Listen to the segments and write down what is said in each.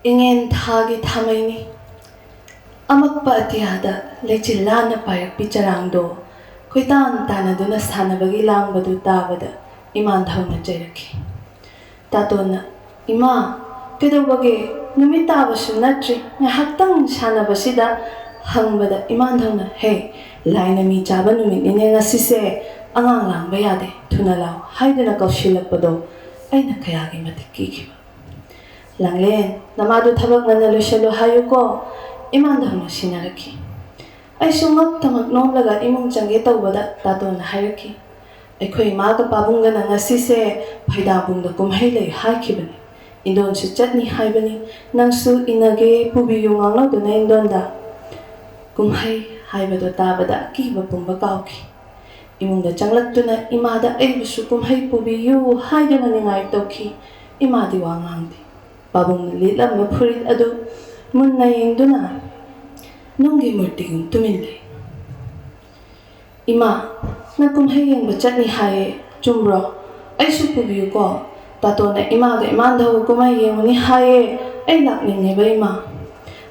ꯏꯉꯦꯟ ꯊꯥꯒꯤ ꯊꯥꯃꯩꯅꯤ ꯑꯃꯛꯄ ꯑꯇꯤꯌꯥꯗ ꯂꯩꯆꯤꯜ ꯂꯥꯟꯅ ꯄꯥꯏꯔꯛꯄꯤ ꯆꯔꯥꯡꯗꯣ ꯈꯣꯏꯇꯥꯟ ꯇꯥꯟꯅꯗꯨꯅ ꯁꯥꯟꯅꯕꯒꯤ ꯂꯥꯡꯕꯗꯨ ꯇꯥꯕꯗ ꯏꯃꯥꯟꯙꯧꯅ ꯆꯩꯔꯛꯈꯤ. ꯇꯥꯇꯣꯟꯅ "ꯏꯃꯥ, ꯀꯩꯗꯧꯕꯒꯦ? ꯅꯨꯃꯤꯠ ꯇꯥꯕꯁꯨ ꯅꯠꯇ꯭ꯔꯤ, ꯉꯥꯏꯍꯥꯛꯇꯪ ꯁꯥꯟꯅꯕꯁꯤꯗ" ꯍꯪꯕꯗ ꯏꯃꯥꯟꯙꯧꯅ "ꯍꯦ, ꯂꯥꯏꯅ ꯃꯤ ꯆꯥꯕ ꯅꯨꯃꯤꯠꯅꯤꯅꯦ ꯉꯁꯤꯁꯦ, ꯑꯉꯥꯡ ꯂꯥꯡꯕ ꯌꯥꯗꯦ, ꯊꯨꯅ ꯂꯥꯎ" ꯍꯥꯏꯗꯨꯅ ꯀꯧꯁꯤꯜꯂꯛꯄꯗꯣ ꯑꯩꯅ ꯀꯌꯥꯒꯤ ꯃꯇꯤꯛ ꯀꯤꯈꯤꯕ. "ꯂꯥꯡꯂꯦꯟ, ꯅꯃꯥꯗꯨ ꯊꯕꯛ ꯉꯟꯅ ꯂꯣꯏꯁꯜꯂꯨ ꯍꯥꯏꯌꯨꯀꯣ" ꯏꯃꯥꯟꯙꯧꯅ ꯁꯤꯟꯅꯔꯛꯈꯤ. ꯑꯩꯁꯨ ꯉꯛꯇꯃꯛ ꯅꯣꯝꯂꯒ ꯏꯃꯨꯡ ꯆꯪꯒꯦ ꯇꯧꯕꯗ ꯇꯥꯇꯣꯟꯅ ꯍꯥꯏꯔꯛꯈꯤ. "ꯑꯩꯈꯣꯏ ꯏꯃꯥꯒ ꯄꯥꯕꯨꯡꯒꯅ ꯉꯁꯤꯁꯦ ꯐꯩꯗꯥꯡꯄꯨꯡꯗ ꯀꯨꯝꯍꯩ ꯂꯩ ꯍꯥꯏꯈꯤꯕꯅꯤ. ꯏꯟꯗꯣꯟꯁꯨ ꯆꯠꯅꯤ ꯍꯥꯏꯕꯅꯤ. ꯅꯪꯁꯨ ꯏꯟꯅꯒꯦ ꯄꯨꯕꯤꯌꯨ ꯉꯥꯡꯅꯧꯗꯅ ꯏꯟꯗꯣꯟꯗ." ꯀꯨꯝꯍꯩ ꯍꯥꯏꯕꯗꯣ ꯇꯥꯕꯗ ꯑꯀꯤꯕ ꯄꯨꯝꯕ ꯀꯥꯎꯈꯤ. ꯏꯃꯨꯡꯗ ꯆꯪꯂꯛꯇꯨꯅ ꯏꯃꯥꯗ ꯑꯩꯕꯨꯁꯨ ꯀꯨꯝꯍꯩ ꯄꯨꯕꯤꯌꯨ ꯍꯥꯏꯗꯨꯅ ꯅꯤꯡꯉꯥꯏ ꯇꯧꯈꯤ. ꯏꯃꯥꯗꯤ ꯋꯥ ꯉꯥꯡꯗꯦ. ꯄꯥꯕꯨꯡꯅ ꯂꯤꯠꯂꯝꯕ ꯐꯨꯔꯤꯠ ꯑꯗꯨ ꯃꯨꯟꯅ ꯌꯦꯡꯗꯨꯅ ꯅꯨꯡꯒꯤ ꯃꯨꯔꯇꯤꯒꯨꯝ ꯇꯨꯃꯤꯟ ꯂꯩ. "ꯏꯃꯥ, ꯅꯪ ꯀꯨꯝꯍꯩ ꯌꯦꯡꯕ ꯆꯠꯅꯤ ꯍꯥꯏꯌꯦ, ꯆꯨꯝꯕ꯭ꯔꯣ? ꯑꯩꯁꯨ ꯄꯨꯕꯤꯌꯨꯀꯣ. ꯇꯥꯇꯣꯟꯅ ꯏꯃꯥꯒ ꯏꯃꯥꯟꯙꯧꯒ ꯀꯨꯝꯍꯩ ꯌꯦꯡꯉꯨꯅꯤ ꯍꯥꯏꯌꯦ, ꯑꯩ ꯂꯥꯛꯅꯤꯡꯉꯦꯕ ꯏꯃꯥ."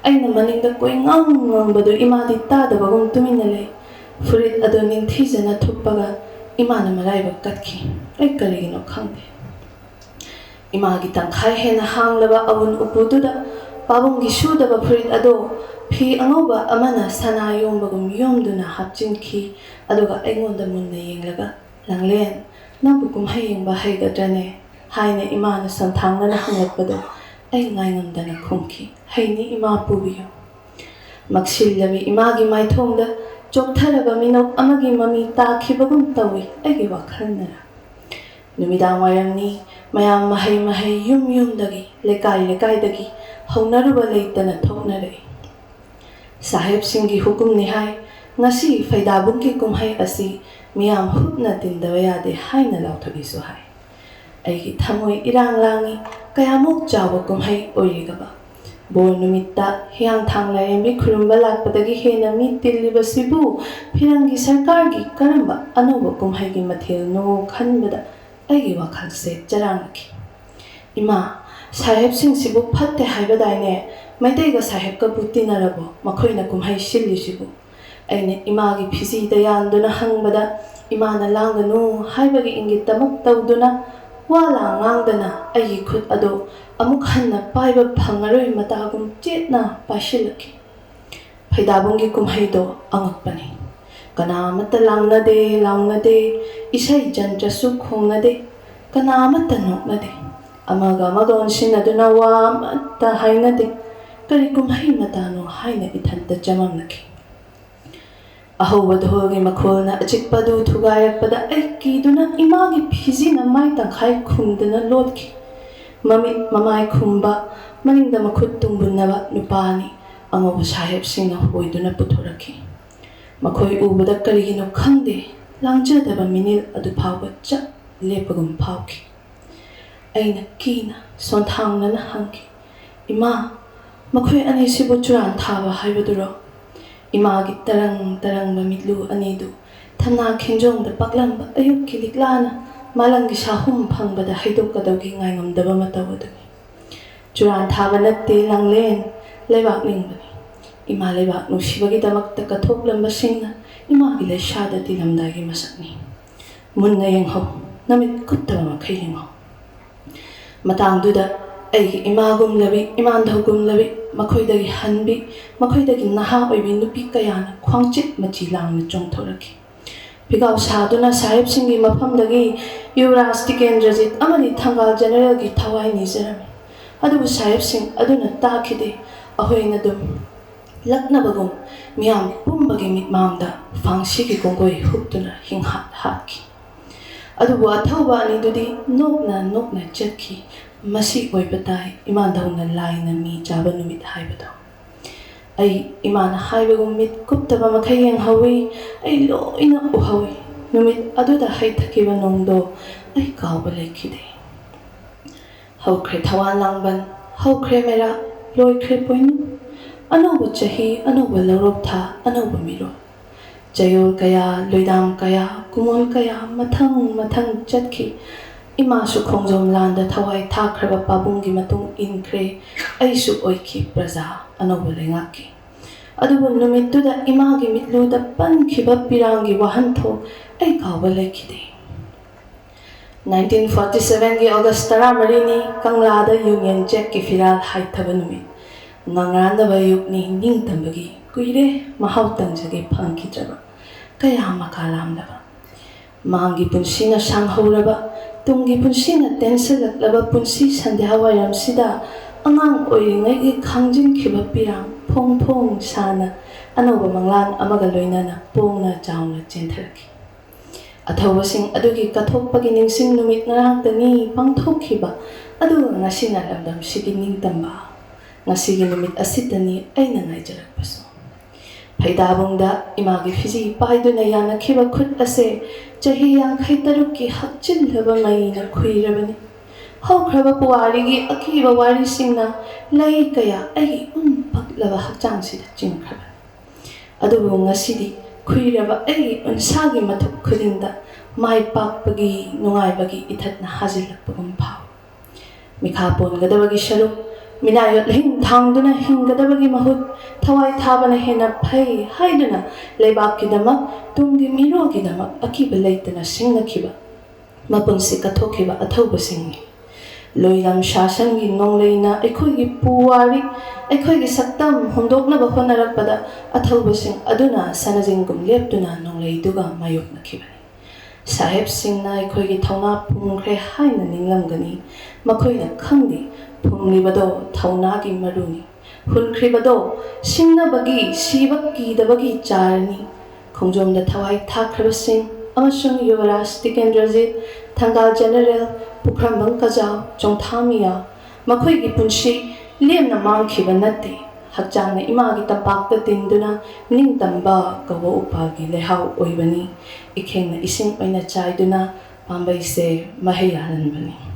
ꯑꯩꯅ ꯃꯅꯤꯡꯗ ꯀꯣꯏꯉꯥꯡ ꯉꯥꯡꯕꯗꯨ ꯏꯃꯥꯗꯤ ꯇꯥꯗꯕꯒꯨꯝ ꯇꯨꯃꯤꯟꯅ ꯂꯩ. ꯐꯨꯔꯤꯠ ꯑꯗꯨ ꯅꯤꯡꯊꯤꯖꯅ ꯊꯨꯞꯄꯒ ꯏꯃꯥꯅ ꯃꯔꯥꯏꯕꯛ ꯀꯠꯈꯤ. ꯑꯩ ꯀꯔꯤꯒꯤꯅꯣ ꯈꯪꯗꯦ. ꯏꯃꯥꯒꯤ ꯇꯪꯈꯥꯏ ꯍꯦꯟꯅ ꯍꯥꯡꯂꯕ ꯑꯎꯟ ꯎꯄꯨꯗꯨꯗ ꯄꯥꯕꯨꯡꯒꯤ ꯁꯨꯗꯕ ꯐꯨꯔꯤꯠ ꯑꯗꯣ ꯐꯤ ꯑꯉꯧꯕ ꯑꯃꯅ ꯁꯅꯥ ꯌꯣꯝꯕꯒꯨꯝ ꯌꯣꯝꯗꯨꯅ ꯍꯥꯞꯆꯤꯟꯈꯤ. ꯑꯗꯨꯒ ꯑꯩꯉꯣꯟꯗ ꯃꯨꯟꯅ ꯌꯦꯡꯂꯒ "ꯂꯥꯡꯂꯦꯟ, ꯅꯪꯕꯨ ꯀꯨꯝꯍꯩ ꯌꯦꯡꯕ ꯍꯩꯒꯗ꯭ꯔꯅꯦ?" ꯍꯥꯏꯅ ꯏꯃꯥꯅ ꯁꯝꯊꯥꯡꯅꯅ ꯍꯪꯂꯛꯄꯗꯣ ꯑꯩ ꯉꯥꯏꯉꯝꯗꯅ ꯈꯨꯝꯈꯤ. "ꯍꯩꯅꯤ ꯏꯃꯥ, ꯄꯨꯕꯤꯌꯨ." ꯃꯛꯁꯤꯜꯂꯕꯤ ꯏꯃꯥꯒꯤ ꯃꯥꯏꯊꯣꯡꯗ ꯆꯣꯛꯊꯔꯕ ꯃꯤꯅꯣꯛ ꯑꯃꯒꯤ ꯃꯃꯤ ꯇꯥꯈꯤꯕꯒꯨꯝ ꯇꯧꯏ ꯑꯩꯒꯤ ꯋꯥꯈꯜꯅꯔ. ꯅꯨꯃꯤꯗꯥꯡ ꯋꯥꯏꯔꯝꯅꯤ. ꯃꯌꯥꯝ ꯃꯍꯩ ꯃꯍꯩ ꯌꯨꯝ ꯌꯨꯝꯗꯒꯤ, ꯂꯩꯀꯥꯏ ꯂꯩꯀꯥꯏꯗꯒꯤ ꯍꯧꯅꯔꯨꯕ ꯂꯩꯇꯅ ꯊꯣꯛꯅꯔꯛꯏ. ꯁꯥꯍꯦꯕꯁꯤꯡꯒꯤ ꯍꯨꯀꯨꯝꯅꯤ ꯍꯥꯏ. ꯉꯁꯤ ꯐꯩꯗꯥꯡꯄꯨꯡꯒꯤ ꯀꯨꯝꯍꯩ ꯑꯁꯤ ꯃꯤꯌꯥꯝ ꯍꯨꯞꯅ ꯇꯤꯟꯗꯕ ꯌꯥꯗꯦ ꯍꯥꯏꯅ ꯂꯥꯎꯊꯣꯛꯏꯁꯨ ꯍꯥꯏ. ꯑꯩꯒꯤ ꯊꯃꯣꯏ ꯏꯔꯥꯡ ꯂꯥꯡꯏ. ꯀꯌꯥꯃꯨꯛ ꯆꯥꯎꯕ ꯀꯨꯝꯍꯩ ꯑꯣꯏꯔꯤꯒꯕ! ꯕꯣꯔ ꯅꯨꯃꯤꯠꯇ ꯍꯤꯌꯥꯡꯊꯥꯡ ꯂꯥꯏꯔꯦꯝꯕꯤ ꯈꯨꯔꯨꯝꯕ ꯂꯥꯛꯄꯗꯒꯤ ꯍꯦꯟꯅ ꯃꯤ ꯇꯤꯜꯂꯤꯕꯁꯤꯕꯨ ꯐꯤꯔꯪꯒꯤ ꯁꯔꯀꯥꯔꯒꯤ ꯀꯔꯝꯕ ꯑꯅꯧꯕ ꯀꯨꯝꯍꯩꯒꯤ ꯃꯊꯦꯜꯅꯣ ꯈꯟꯕꯗ ꯑꯩꯒꯤ ꯋꯥꯈꯜꯁꯦ ꯆꯔꯥꯡꯅꯈꯤ. "ꯏꯃꯥ, ꯁꯥꯍꯦꯕꯁꯤꯡꯁꯤꯕꯨ ꯐꯠꯇꯦ ꯍꯥꯏꯕꯗꯥꯏꯅꯦ? ꯃꯩꯇꯩꯒ ꯁꯥꯍꯦꯕꯀꯕꯨ ꯇꯤꯟꯅꯔꯕꯣ ꯃꯈꯣꯏꯅ ꯀꯨꯝꯍꯩ ꯁꯤꯜꯂꯤꯁꯤꯕꯨ?" ꯑꯩꯅ ꯏꯃꯥꯒꯤ ꯐꯤꯖꯤꯗ ꯌꯥꯟꯗꯨꯅ ꯍꯪꯕꯗ ꯏꯃꯥꯅ ꯂꯥꯡꯒꯅꯨ ꯍꯥꯏꯕꯒꯤ ꯏꯪꯒꯤꯠꯇꯃꯛ ꯇꯧꯗꯨꯅ ꯋꯥ ꯂꯥꯡ ꯉꯥꯡꯗꯅ ꯑꯩꯒꯤ ꯈꯨꯠ ꯑꯗꯨ ꯑꯃꯨꯛ ꯍꯟꯅ ꯄꯥꯏꯕ ꯐꯪꯉꯔꯣꯏ ꯃꯇꯥꯒꯨꯝ ꯆꯦꯠꯅ ꯄꯥꯏꯁꯤꯜꯂꯛꯈꯤ. ꯐꯩꯗꯥꯡꯄꯨꯡꯒꯤ ꯀꯨꯝꯍꯩꯗꯣ ꯑꯉꯛꯄꯅꯤ. ꯀꯅꯥ ꯑꯃꯠꯇ ꯂꯥꯡꯅꯗꯦ, ꯂꯥꯎꯅꯗꯦ, ꯏꯁꯩ ꯖꯟꯇ꯭ꯔꯁꯨ ꯈꯣꯡꯅꯗꯦ, ꯀꯅꯥ ꯑꯃꯠꯇ ꯅꯣꯛꯅꯗꯦ, ꯑꯃꯒ ꯑꯃꯒ ꯑꯣꯟꯁꯤꯟꯅꯗꯨꯅ ꯋꯥ ꯑꯃꯠꯇ ꯍꯥꯏꯅꯗꯦ. ꯀꯔꯤ ꯀꯨꯝꯍꯩ ꯃꯇꯥꯅꯣ ꯍꯥꯏꯅ ꯏꯊꯟꯇ ꯆꯃꯝꯅꯈꯤ. ꯑꯍꯧꯕ ꯙꯣꯜꯒꯤ ꯃꯈꯣꯜꯅ ꯑꯆꯤꯛꯄꯗꯨ ꯊꯨꯒꯥꯏꯔꯛꯄꯗ ꯑꯩ ꯀꯤꯗꯨꯅ ꯏꯃꯥꯒꯤ ꯐꯤꯖꯤꯅ ꯃꯥꯏ ꯇꯪꯈꯥꯏ ꯈꯨꯝꯗꯨꯅ ꯂꯣꯠꯈꯤ. ꯃꯃꯤꯠ ꯃꯃꯥꯏ ꯈꯨꯝꯕ, ꯃꯅꯤꯡꯗ ꯃꯈꯨꯠ ꯇꯨꯡꯕꯨꯟꯅꯕ ꯅꯨꯄꯥ ꯑꯅꯤ ꯑꯉꯧꯕ ꯁꯥꯍꯦꯕꯁꯤꯡꯅ ꯍꯣꯏꯗꯨꯅ ꯄꯨꯊꯣꯔꯛꯈꯤ. ꯃꯈꯣꯏ ꯎꯕꯗ ꯀꯔꯤꯒꯤꯅꯣ ꯈꯪꯗꯦ, ꯂꯥꯡꯖꯗꯕ ꯃꯤꯅꯤꯜ ꯑꯗꯨ ꯐꯥꯎꯕ ꯆꯞ ꯂꯦꯞꯄꯒꯨꯝ ꯐꯥꯎꯈꯤ. ꯑꯩꯅ ꯀꯤꯅ ꯁꯣꯟꯊꯥꯡꯅꯅ ꯍꯪꯈꯤ. "ꯏꯃꯥ, ꯃꯈꯣꯏ ꯑꯅꯤꯁꯤꯕꯨ ꯆꯨꯔꯥꯟ ꯊꯥꯕ ꯍꯥꯏꯕꯗꯨꯔꯣ?" ꯏꯃꯥꯒꯤ ꯇꯔꯪ ꯇꯔꯪꯕ ꯃꯤꯠꯂꯨ ꯑꯅꯤꯗꯨ ꯊꯝꯅꯥ ꯈꯦꯟꯖꯣꯡꯗ ꯄꯥꯛꯂꯝꯕ ꯑꯌꯨꯛꯀꯤ ꯂꯤꯛꯂꯥꯅ ꯃꯥꯂꯪꯒꯤ ꯁꯥꯍꯨꯝ ꯐꯪꯕꯗ ꯍꯩꯗꯣꯛꯀꯗꯧꯒꯤ ꯉꯥꯏꯉꯝꯗꯕ ꯃꯇꯧ ꯑꯗꯨꯅꯤ. "ꯆꯨꯔꯥꯟ ꯊꯥꯕ ꯅꯠꯇꯦ ꯂꯥꯡꯂꯦꯟ, ꯂꯩꯕꯥꯛ ꯅꯤꯡꯕꯅꯤ." ꯏꯃꯥ ꯂꯩꯕꯥꯛ ꯅꯨꯡꯁꯤꯕꯒꯤꯗꯃꯛꯇ ꯀꯠꯊꯣꯛꯂꯝꯕꯁꯤꯡꯅ ꯏꯃꯥꯒꯤ ꯂꯩꯁꯥꯗ ꯇꯤꯜꯂꯝꯗꯥꯏꯒꯤ ꯃꯁꯛꯅꯤ. ꯃꯨꯟꯅ ꯌꯦꯡꯍꯧ, ꯅꯃꯤꯠ ꯀꯨꯞꯇꯕ ꯃꯈꯩ ꯌꯦꯡꯍꯧ. ꯃꯇꯥꯡꯗꯨꯗ ꯑꯩꯒꯤ ꯏꯃꯥꯒꯨꯝꯂꯕꯤ, ꯏꯃꯥꯟꯙꯧꯒꯨꯝꯂꯕꯤ, ꯃꯈꯣꯏꯗꯒꯤ ꯍꯟꯕꯤ, ꯃꯈꯣꯏꯗꯒꯤ ꯅꯍꯥ ꯑꯣꯏꯕꯤ ꯅꯨꯄꯤ ꯀꯌꯥꯅ ꯈ꯭ꯋꯥꯡꯆꯤꯠ ꯃꯆꯤ ꯂꯥꯡꯅ ꯆꯣꯡꯊꯣꯔꯛꯈꯤ. ꯐꯤꯒꯥꯎ ꯁꯥꯗꯨꯅ ꯁꯥꯍꯦꯕꯁꯤꯡꯒꯤ ꯃꯐꯝꯗꯒꯤ ꯌꯨꯕꯔꯥꯖ ꯇꯤꯀꯦꯟꯗ꯭ꯔꯖꯤꯠ ꯑꯃꯗꯤ ꯊꯪꯒꯥꯜ ꯖꯦꯅꯔꯦꯜꯒꯤ ꯊꯋꯥꯏ ꯅꯤꯖꯔꯝꯃꯤ. ꯑꯗꯨꯕꯨ ꯁꯥꯍꯦꯕꯁꯤꯡ ꯑꯗꯨꯅ ꯇꯥꯈꯤꯗꯦ. ꯑꯍꯣꯏꯅ ꯑꯗꯨꯝ ꯂꯛꯅꯕꯒꯨꯝ ꯃꯤꯌꯥꯝ ꯄꯨꯝꯕꯒꯤ ꯃꯤꯠꯃꯥꯡꯗ ꯐꯥꯡꯁꯤꯒꯤ ꯀꯣꯡꯒꯣꯏ ꯍꯨꯛꯇꯨꯅ ꯍꯤꯡꯍꯥꯠ ꯍꯥꯠꯈꯤ. ꯑꯗꯨꯕꯨ ꯑꯊꯧꯕ ꯑꯅꯤꯗꯨꯗꯤ ꯅꯣꯛꯅ ꯅꯣꯛꯅ ꯆꯠꯈꯤ. ꯃꯁꯤ ꯑꯣꯏꯕ ꯇꯥꯏ ꯏꯃꯥꯟꯙꯧꯅ ꯂꯥꯏꯅ ꯃꯤ ꯆꯥꯕ ꯅꯨꯃꯤꯠ ꯍꯥꯏꯕꯗꯣ. ꯑꯩ ꯏꯃꯥꯅ ꯍꯥꯏꯕꯒꯨꯝ ꯃꯤꯠ ꯀꯨꯞꯇꯕ ꯃꯈꯩ ꯌꯦꯡꯍꯧꯏ. ꯑꯩ ꯂꯣꯏꯅ ꯎꯍꯧꯏ. ꯅꯨꯃꯤꯠ ꯑꯗꯨꯗ ꯍꯩꯊꯈꯤꯕ ꯅꯣꯡꯗꯣ ꯑꯩ ꯀꯥꯎꯕ ꯂꯩꯈꯤꯗꯦ. ꯍꯧꯈ꯭ꯔꯦ ꯊꯋꯥꯟ ꯂꯥꯡꯕꯟ, ꯍꯧꯈ꯭ꯔꯦ ꯃꯦꯔꯥ, ꯂꯣꯏꯈ꯭ꯔꯦ ꯄꯣꯏꯅꯨ. ꯑꯅꯧꯕ ꯆꯍꯤ, ꯑꯅꯧꯕ ꯂꯧꯔꯣꯛ ꯊꯥ, ꯑꯅꯧꯕ ꯃꯤꯔꯣꯜ. ꯆꯌꯣꯜ ꯀꯌꯥ, ꯂꯣꯏꯗꯥꯝ ꯀꯌꯥ, ꯀꯨꯃꯣꯜ ꯀꯌꯥ ꯃꯊꯪ ꯃꯊꯪ ꯆꯠꯈꯤ. Imasu khongjom landa thawai thakraba pabunggi matung inkre aisu oiki praja anoba lengaki adubu numittuda imagi mitluda pankhiba pirangi wahanthok ai kawba lekhide 1947 gi August 13 ni Kanglada Union Jack ki firal haithaba numit ngangrandaba yukni ningtambagi kuire mahau tangjage phangkidraba kaya makalamdaba mangi punsina sanghauraba tunggi punsina tensalak punsi sandhya wairamsida angang oiringai gi khangjin khiba pirang phong phong sana anoba manglan amaga loinana pongna chauna chentaraki athawasing adugi kathokpagi ningsing numit ngarangtani pangthokhiba aduga ngasina lamdam sigi ningtamba ngasigi numit asitani aina ngaijarakpasu Paidabungda imagi fiji paiduna yana khiba khut ase chahi yankhai tarukki hakchilhaba maina khuirabani haukraba puwarigi akiba wari singna lai kaya ai paklaba hakchangsida chingkraba adubu ngasidi khuiraba ai unsagi mathuk khudingda mai pakpagi nungaibagi ithatna hajilakpagum phau mikha pongadabagi sharuk Minayot hing thangduna hingadabagi mahut thawai thabana hena phai haiduna leibak kidamak tunggi miro kidamak akiba leitana singnakiba mapunsi kathokhiba athauba singni loilam shasangi nongleina aikhoigi puwari aikhoigi saktam hondoknaba honarakpada athauba sing aduna sanajingum leptuna nongleiduga mayoknakibani sahib singna aikhoigi thauna pungkhre haina ninglamgani makhoina khangdi Punglibado Taunagi Maruni Hunkribado Singnabagi Sibaki Dabagi Charni Kongjom the Tawai Takrabasing Amasung Yuvaraj Tikendrajit Tangal General Pukrambang Kajao Jongtamia Makoigi Punshi Liam Namang Kibanati Hakjang na imagi tampak da tinduna ning tamba kawo upagi lehaw oibani ikeng na ising oy na chay duna pambay se mahayanan bani